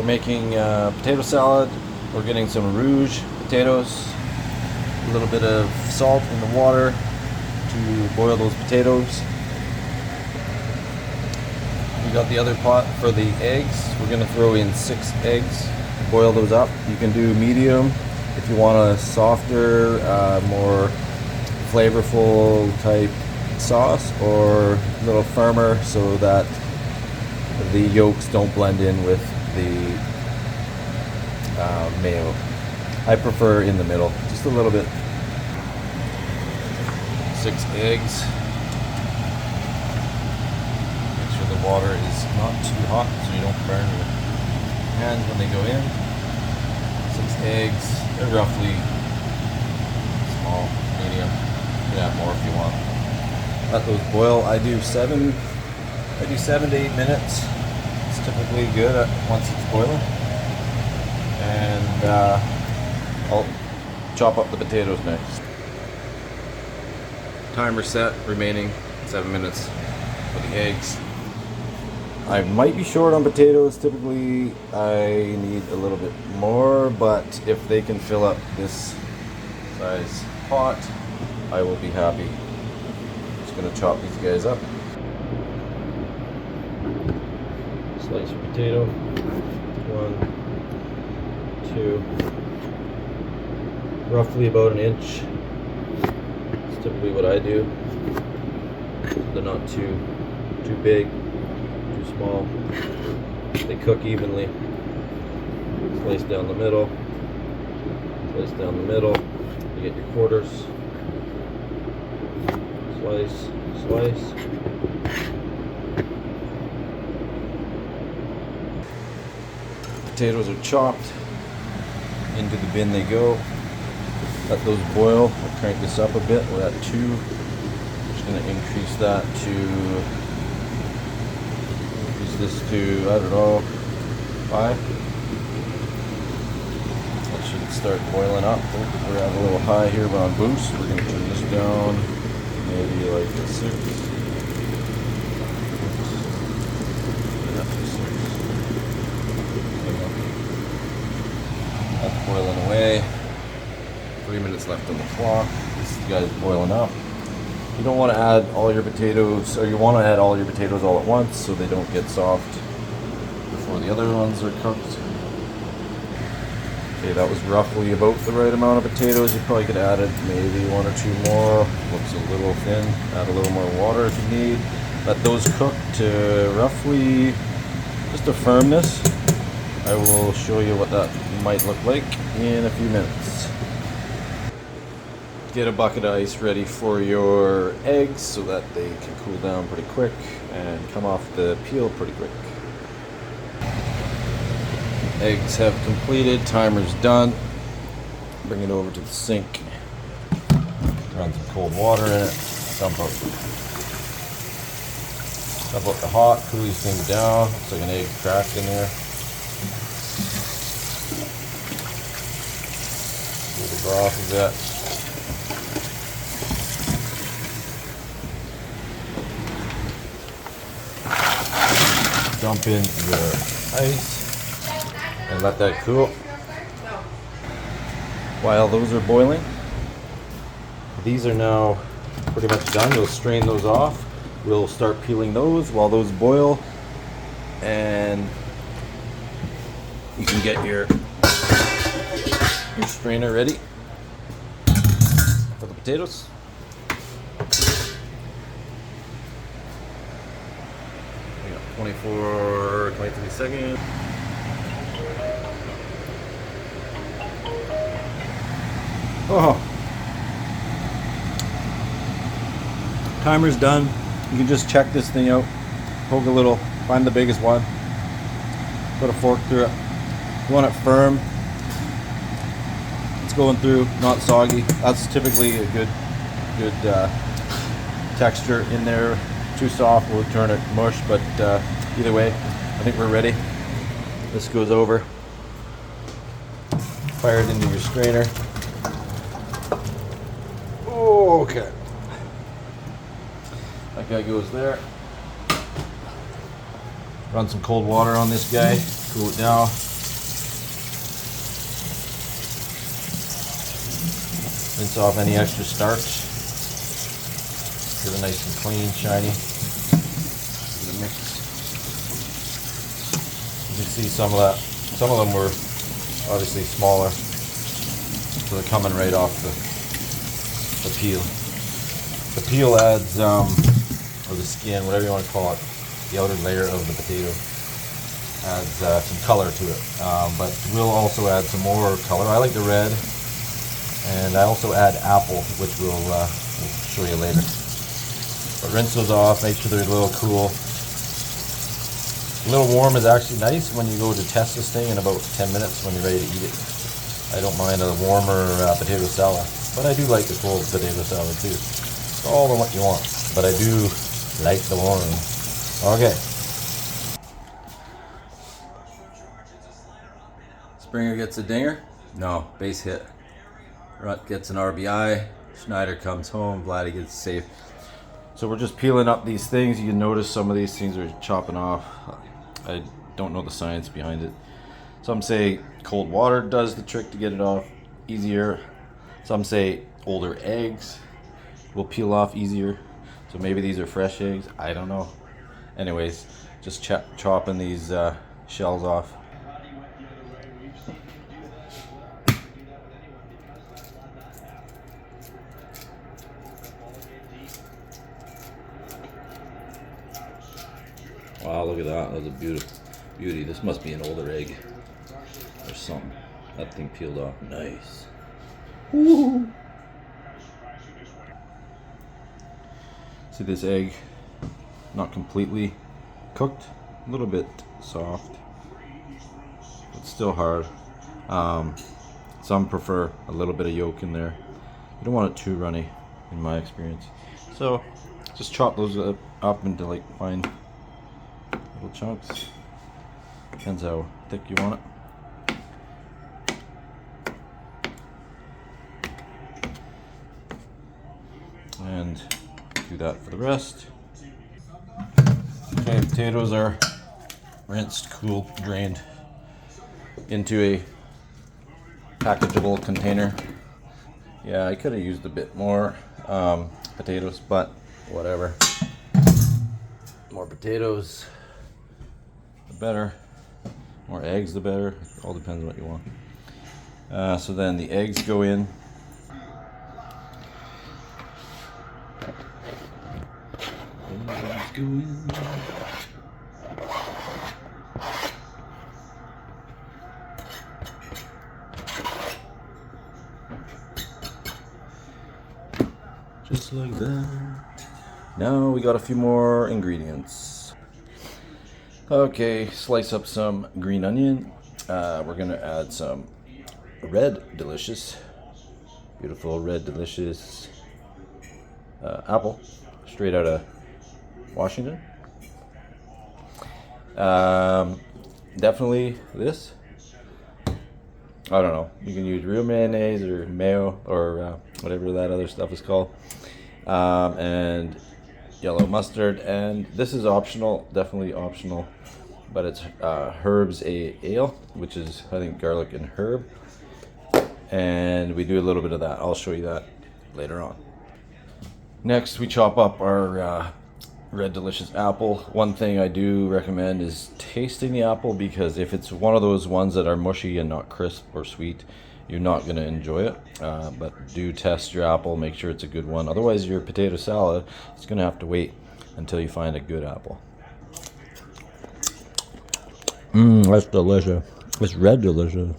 we're making potato salad. We're getting some rouge potatoes, a little bit of salt in the water to boil those potatoes. We got the other pot for the eggs. We're gonna throw in 6 eggs, boil those up. You can do medium if you want a softer, more flavorful type sauce, or a little firmer so that the yolks don't blend in with the mayo. I prefer in the middle, just a little bit. 6 eggs. Make sure the water is not too hot so you don't burn your hands when they go in. 6 eggs. They're roughly small, medium. You can add more if you want. Let those boil. I do 7 to 8 minutes. It's typically good once it's boiling. And I'll chop up the potatoes next. Timer set, remaining 7 minutes for the eggs. I might be short on potatoes. Typically I need a little bit more, but if they can fill up this size pot, I will be happy. Just gonna chop these guys up. Slice of potato. 1, 2, roughly about an inch. It's typically what I do. They're not too big, too small. They cook evenly. Slice down the middle. Slice down the middle. You get your quarters. Slice, slice. Potatoes are chopped. Into the bin they go. Let those boil. We'll crank this up a bit. We're at 2. I'm just going to increase that to, increase this to, I don't know, 5. That should start boiling up. We're at a little high here, we're on boost. We're going to turn this down, maybe like a 6. That's boiling away. 3 minutes left on the clock. This guy's boiling up. You don't want to add all your potatoes, or you want to add all your potatoes all at once so they don't get soft before the other ones are cooked. Okay, that was roughly about the right amount of potatoes. You probably could add maybe 1 or 2 more. Looks a little thin. Add a little more water if you need. Let those cook to roughly just a firmness. I will show you what that might look like in a few minutes. Get a bucket of ice ready for your eggs so that they can cool down pretty quick and come off the peel pretty quick. Eggs have completed, timer's done. Bring it over to the sink. Run some cold water in it. Dump out the hot, cool these things down. Looks like an egg cracked in there. Where the broth is at. Dump in your ice and let that cool. While those are boiling, these are now pretty much done. We'll strain those off. We'll start peeling those while those boil, and you can get your strainer ready for the potatoes. We got 23 seconds. Oh, timer's done. You can just check this thing out. Poke a little, find the biggest one. Put a fork through it. You want it firm. It's going through, not soggy. That's typically a good texture in there. Too soft will turn it mush, but either way, I think we're ready. This goes over. Fire it into your strainer. Oh, okay. That guy goes there. Run some cool water on this guy, cool it down. Rinse off any extra starch. Get it nice and clean, shiny. The mix. You can see some of that. Some of them were obviously smaller, so they're coming right off the peel. The peel adds, or the skin, whatever you want to call it, the outer layer of the potato adds some color to it. But we'll also add some more color. I like the red, and I also add apple, which we'll show you later. But rinse those off, make sure they're a little cool. A little warm is actually nice when you go to test this thing in about 10 minutes when you're ready to eat it. I don't mind a warmer potato salad, but I do like the cold potato salad too. It's all the what you want, but I do like the warm. Okay. Springer gets a dinger? No, base hit. Rutt gets an RBI. Schneider comes home. Vladdy gets safe. So we're just peeling up these things. You can notice some of these things are chopping off. I don't know the science behind it. Some say cold water does the trick to get it off easier. Some say older eggs will peel off easier. So maybe these are fresh eggs. I don't know. Anyways, just chopping these shells off. Wow, look at that. That was a beauty. This must be an older egg or something. That thing peeled off. Nice. Woo. See this egg? Not completely cooked. A little bit soft. But still hard. Some prefer a little bit of yolk in there. You don't want it too runny, in my experience. So, just chop those up into like fine little chunks. Depends how thick you want it. And do that for the rest. Okay, potatoes are rinsed, cooled, drained into a packageable container. Yeah, I could have used a bit more potatoes, but whatever. More potatoes, the better. More eggs, the better. It all depends on what you want. So then the eggs go in. Eggs go in. Just like that. Now we got a few more ingredients. Okay, slice up some green onion. We're gonna add some red delicious, beautiful red delicious apple, straight out of Washington. Definitely this. I don't know. You can use real mayonnaise or mayo or whatever that other stuff is called. And yellow mustard. And this is optional, definitely optional. But it's herbs ale, which is I think garlic and herb. And we do a little bit of that. I'll show you that later on. Next, we chop up our red delicious apple. One thing I do recommend is tasting the apple, because if it's one of those ones that are mushy and not crisp or sweet, you're not going to enjoy it. But do test your apple, make sure it's a good one. Otherwise, your potato salad is going to have to wait until you find a good apple. That's delicious. It's red delicious.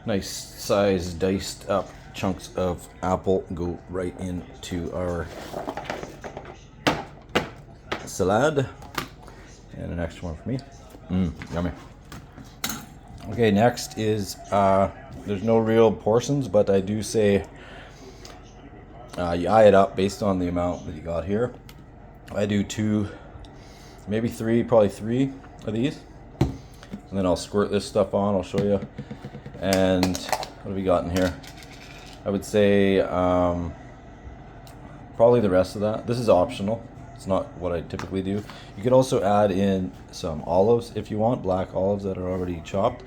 Nice size diced up chunks of apple go right into our salad. And an extra one for me. Yummy. Okay, next is, there's no real portions, but I do say you eye it up based on the amount that you got here. I do 2, maybe 3, probably 3 of these. And then I'll squirt this stuff on, I'll show you. And what have we got in here? I would say probably the rest of that. This is optional. It's not what I typically do. You could also add in some olives if you want, black olives that are already chopped.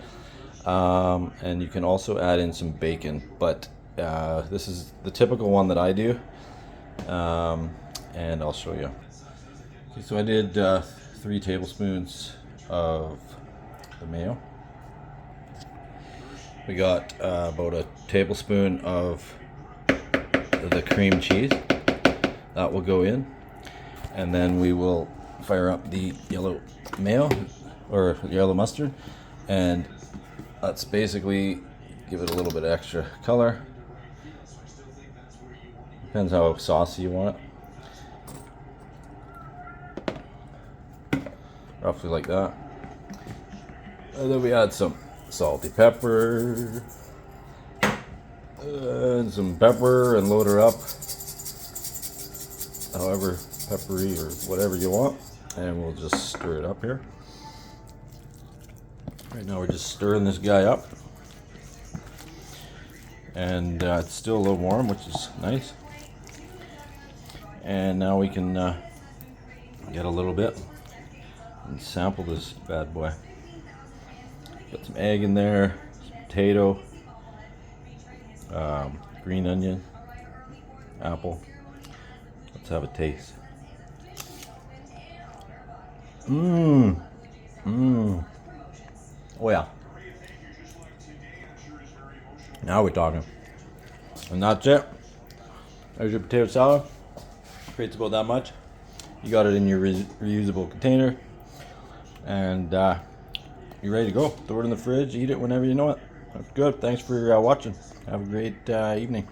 And you can also add in some bacon, but this is the typical one that I do, and I'll show you. Okay, so I did 3 tablespoons of the mayo. We got about a tablespoon of the cream cheese. That will go in, and then we will fire up the yellow mayo or yellow mustard, and let's basically give it a little bit extra color. Depends how saucy you want it. Roughly like that. And then we add some salty pepper and some pepper and load her up however peppery or whatever you want, and we'll just stir it up here. Right now we're just stirring this guy up, and it's still a little warm, which is nice. And now we can get a little bit and sample this bad boy. Got some egg in there, some potato, green onion, apple. Let's have a taste. Oh yeah. Now we're talking. And that's it. There's your potato salad. Creates about that much. You got it in your reusable container, and you're ready to go. Throw it in the fridge, eat it whenever you know it. That's good. Thanks for watching. Have a great evening.